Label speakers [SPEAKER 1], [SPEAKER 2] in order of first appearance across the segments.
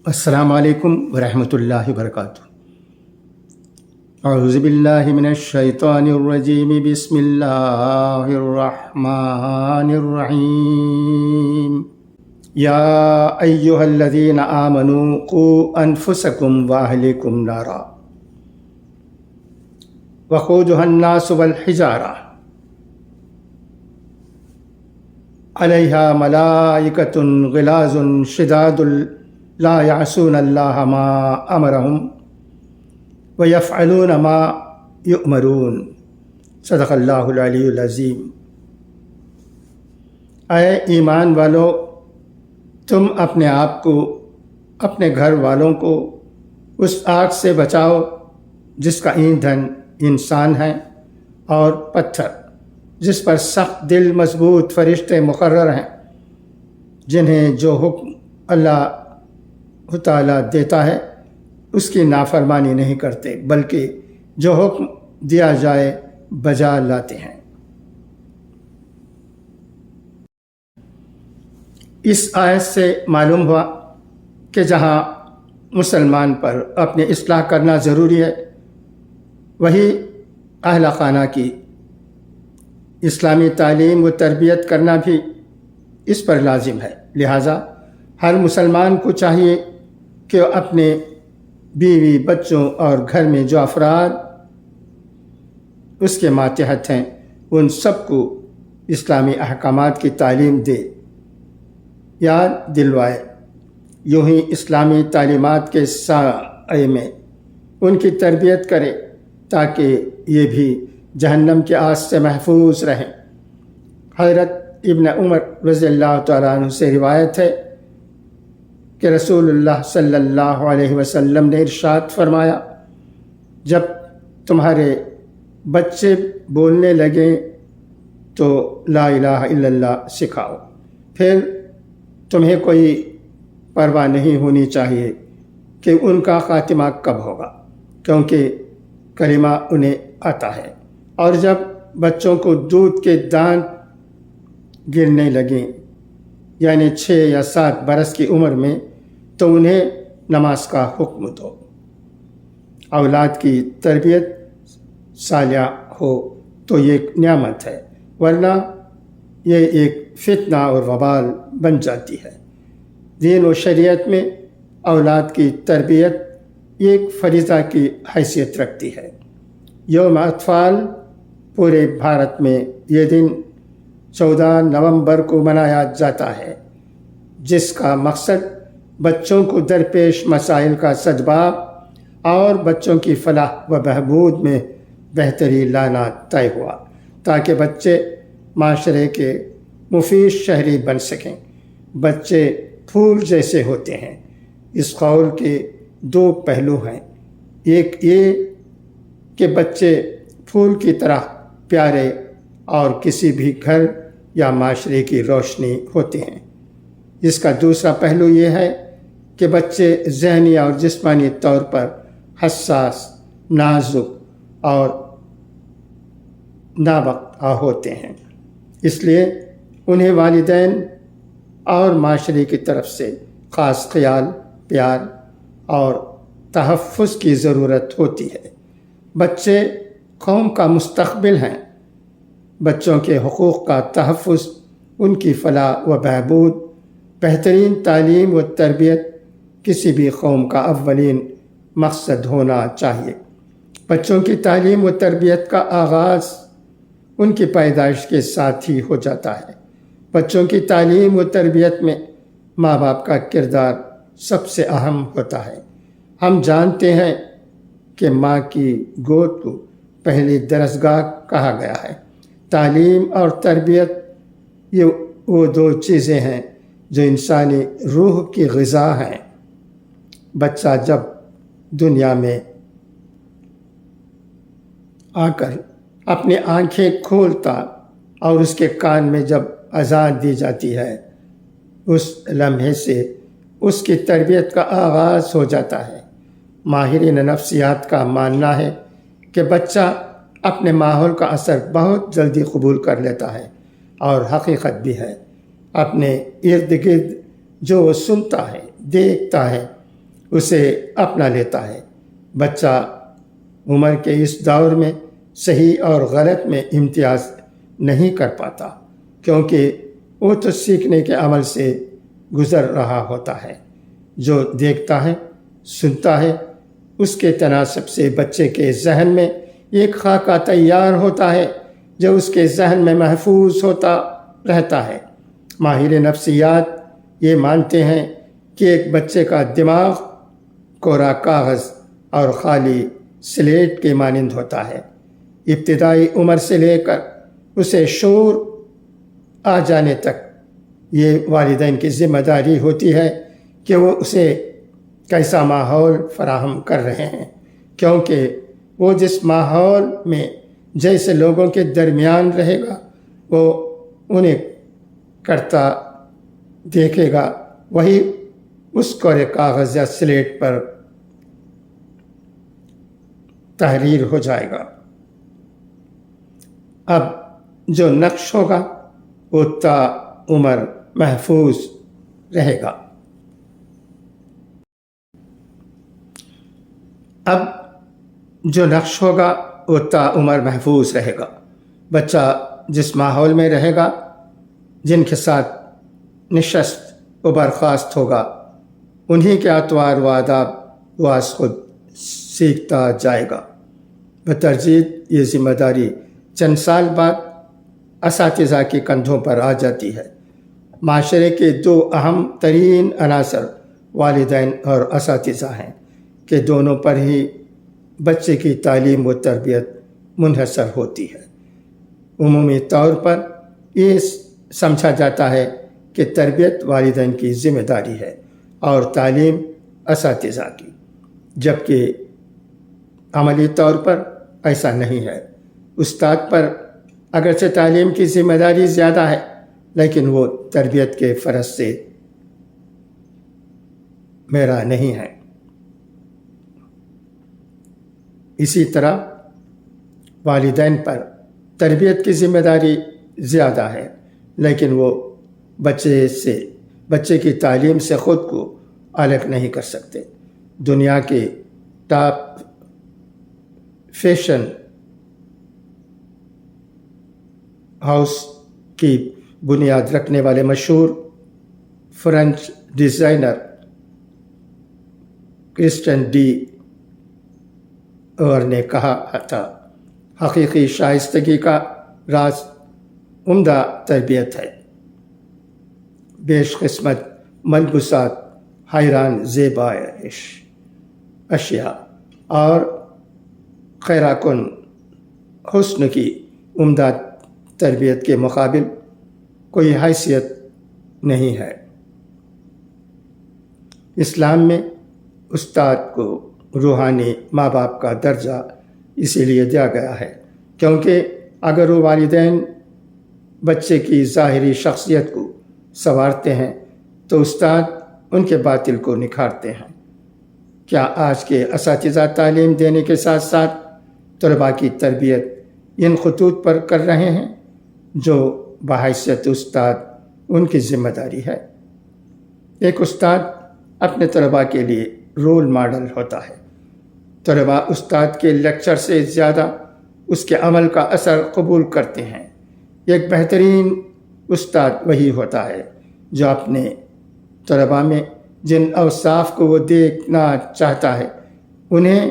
[SPEAKER 1] السلام علیکم ورحمۃ اللہ وبرکاتہ۔ اعوذ باللہ من الشیطان الرجیم، بسم اللہ الرحمن الرحیم۔ یا ایہا الذین آمنوا قوا انفسکم واہلکم نارا وقودها الناس والحجارہ علیہا ملائکۃ غلاظ شداد لا یعصون اللہ ما امرہم ویفعلون ما یؤمرون۔ صدق اللہ العلی العظیم۔ اے ایمان والو، تم اپنے آپ کو، اپنے گھر والوں کو اس آگ سے بچاؤ جس کا ایندھن انسان ہے اور پتھر، جس پر سخت دل مضبوط فرشتے مقرر ہیں، جنہیں جو حکم اللہ تعالیٰ دیتا ہے اس کی نافرمانی نہیں کرتے، بلکہ جو حکم دیا جائے بجا لاتے ہیں۔ اس آیت سے معلوم ہوا کہ جہاں مسلمان پر اپنی اصلاح کرنا ضروری ہے، وہی اہل خانہ کی اسلامی تعلیم و تربیت کرنا بھی اس پر لازم ہے۔ لہٰذا ہر مسلمان کو چاہیے کہ وہ اپنے بیوی، بچوں اور گھر میں جو افراد اس کے ماتحت ہیں ان سب کو اسلامی احکامات کی تعلیم دے، یاد دلوائے، یوں ہی اسلامی تعلیمات کے سائے میں ان کی تربیت کرے تاکہ یہ بھی جہنم کی آگ سے محفوظ رہیں۔ حضرت ابن عمر رضی اللہ تعالیٰ عنہ سے روایت ہے کہ رسول اللہ صلی اللہ علیہ وسلم نے ارشاد فرمایا، جب تمہارے بچے بولنے لگیں تو لا الہ الا اللہ سکھاؤ، پھر تمہیں کوئی پرواہ نہیں ہونی چاہیے کہ ان کا خاتمہ کب ہوگا، کیونکہ کلمہ انہیں آتا ہے۔ اور جب بچوں کو دودھ کے دانت گرنے لگیں، یعنی 6 یا 7 برس کی عمر میں، تو انہیں نماز کا حکم دو۔ اولاد کی تربیت صالحہ ہو تو یہ ایک نعمت ہے، ورنہ یہ ایک فتنہ اور وبال بن جاتی ہے۔ دین و شریعت میں اولاد کی تربیت ایک فریضہ کی حیثیت رکھتی ہے۔ یوم اطفال پورے بھارت میں یہ دن 14 نومبر کو منایا جاتا ہے، جس کا مقصد بچوں کو درپیش مسائل کا سدباب اور بچوں کی فلاح و بہبود میں بہتری لانا طے ہوا، تاکہ بچے معاشرے کے مفید شہری بن سکیں۔ بچے پھول جیسے ہوتے ہیں، اس قول کے 2 پہلو ہیں۔ ایک یہ کہ بچے پھول کی طرح پیارے اور کسی بھی گھر یا معاشرے کی روشنی ہوتے ہیں۔ اس کا دوسرا پہلو یہ ہے کہ بچے ذہنی اور جسمانی طور پر حساس، نازک اور نابغہ ہوتے ہیں، اس لیے انہیں والدین اور معاشرے کی طرف سے خاص خیال، پیار اور تحفظ کی ضرورت ہوتی ہے۔ بچے قوم کا مستقبل ہیں۔ بچوں کے حقوق کا تحفظ، ان کی فلاح و بہبود، بہترین تعلیم و تربیت کسی بھی قوم کا اولین مقصد ہونا چاہیے۔ بچوں کی تعلیم و تربیت کا آغاز ان کی پیدائش کے ساتھ ہی ہو جاتا ہے۔ بچوں کی تعلیم و تربیت میں ماں باپ کا کردار سب سے اہم ہوتا ہے۔ ہم جانتے ہیں کہ ماں کی گود کو پہلی درسگاہ کہا گیا ہے۔ تعلیم اور تربیت یہ وہ 2 چیزیں ہیں جو انسانی روح کی غذا ہیں۔ بچہ جب دنیا میں آ کر اپنی آنکھیں کھولتا اور اس کے کان میں جب اذان دی جاتی ہے، اس لمحے سے اس کی تربیت کا آغاز ہو جاتا ہے۔ ماہرین نفسیات کا ماننا ہے کہ بچہ اپنے ماحول کا اثر بہت جلدی قبول کر لیتا ہے، اور حقیقت بھی ہے۔ اپنے ارد گرد جو وہ سنتا ہے، دیکھتا ہے اسے اپنا لیتا ہے۔ بچہ عمر کے اس دور میں صحیح اور غلط میں امتیاز نہیں کر پاتا، کیونکہ وہ تو سیکھنے کے عمل سے گزر رہا ہوتا ہے۔ جو دیکھتا ہے، سنتا ہے، اس کے تناسب سے بچے کے ذہن میں ایک خاکہ تیار ہوتا ہے جو اس کے ذہن میں محفوظ ہوتا رہتا ہے۔ ماہر نفسیات یہ مانتے ہیں کہ ایک بچے کا دماغ کورا کاغذ اور خالی سلیٹ کے مانند ہوتا ہے۔ ابتدائی عمر سے لے کر اسے شعور آ جانے تک یہ والدین کی ذمہ داری ہوتی ہے کہ وہ اسے کیسا ماحول فراہم کر رہے ہیں، کیونکہ وہ جس ماحول میں جیسے لوگوں کے درمیان رہے گا وہ انہیں کرتا دیکھے گا، وہی اس کورے کاغذ یا سلیٹ پر تحریر ہو جائے گا۔ اب جو نقش ہوگا وہ تا عمر محفوظ رہے گا۔ اب جو نقش ہوگا وہ تا عمر محفوظ رہے گا۔ بچہ جس ماحول میں رہے گا، جن کے ساتھ نشست و برخاست ہوگا، انہی کے اطوار و آداب وہ از خود سیکھتا جائے گا۔ بترجیح یہ ذمہ داری چند سال بعد اساتذہ کے کندھوں پر آ جاتی ہے۔ معاشرے کے دو اہم ترین عناصر والدین اور اساتذہ ہیں کہ دونوں پر ہی بچے کی تعلیم و تربیت منحصر ہوتی ہے۔ عمومی طور پر یہ سمجھا جاتا ہے کہ تربیت والدین کی ذمہ داری ہے اور تعلیم اساتذہ کی، جبکہ عملی طور پر ایسا نہیں ہے۔ استاد پر اگرچہ تعلیم کی ذمہ داری زیادہ ہے، لیکن وہ تربیت کے فرض سے میرا نہیں ہے۔ اسی طرح والدین پر تربیت کی ذمہ داری زیادہ ہے، لیکن وہ بچے کی تعلیم سے خود کو الگ نہیں کر سکتے۔ دنیا کے ٹاپ فیشن ہاؤس کی بنیاد رکھنے والے مشہور فرینچ ڈیزائنر کرسچن ڈیور نے کہا تھا، حقیقی شائستگی کا راز عمدہ تربیت ہے۔ بیش قسمت ملبوسات، حیران زیبا اشیاء اور خیرہ کن حسن کی عمدہ تربیت کے مقابل کوئی حیثیت نہیں ہے۔ اسلام میں استاد کو روحانی ماں باپ کا درجہ اسی لیے دیا گیا ہے کیونکہ اگر وہ والدین بچے کی ظاہری شخصیت کو سنوارتے ہیں تو استاد ان کے باطن کو نکھارتے ہیں۔ کیا آج کے اساتذہ تعلیم دینے کے ساتھ ساتھ طلباء کی تربیت ان خطوط پر کر رہے ہیں جو بحیثیت استاد ان کی ذمہ داری ہے؟ ایک استاد اپنے طلباء کے لیے رول ماڈل ہوتا ہے۔ طلباء استاد کے لیکچر سے زیادہ اس کے عمل کا اثر قبول کرتے ہیں۔ ایک بہترین استاد وہی ہوتا ہے جو اپنے طلباء میں جن اوصاف کو وہ دیکھنا چاہتا ہے انہیں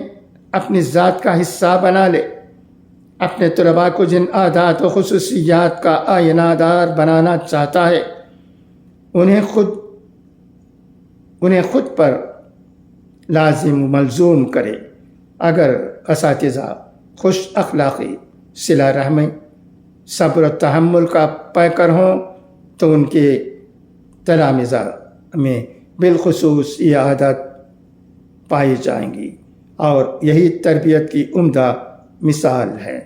[SPEAKER 1] اپنی ذات کا حصہ بنا لے۔ اپنے طلباء کو جن عادات و خصوصیات کا آئینہ دار بنانا چاہتا ہے انہیں خود پر لازم و ملزوم کرے۔ اگر اساتذہ خوش اخلاقی، صلہ رحمی، صبر و تحمل کا پیکر ہوں تو ان کے تلامذہ میں بالخصوص یہ عادت پائی جائیں گی، اور یہی تربیت کی عمدہ مثال ہے۔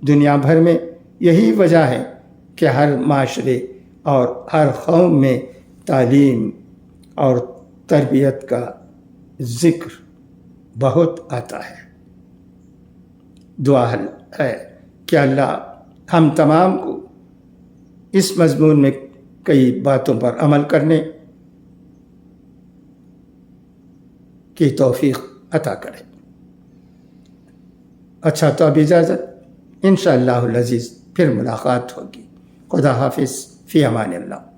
[SPEAKER 1] دنیا بھر میں یہی وجہ ہے کہ ہر معاشرے اور ہر قوم میں تعلیم اور تربیت کا ذکر بہت آتا ہے۔ دعا ہے کہ اللہ ہم تمام کو اس مضمون میں کئی باتوں پر عمل کرنے کی توفیق عطا کرے۔ اچھا تو اب اجازت، انشاءاللہ العزیز پھر ملاقات ہوگی۔ خدا حافظ، فی امان اللہ۔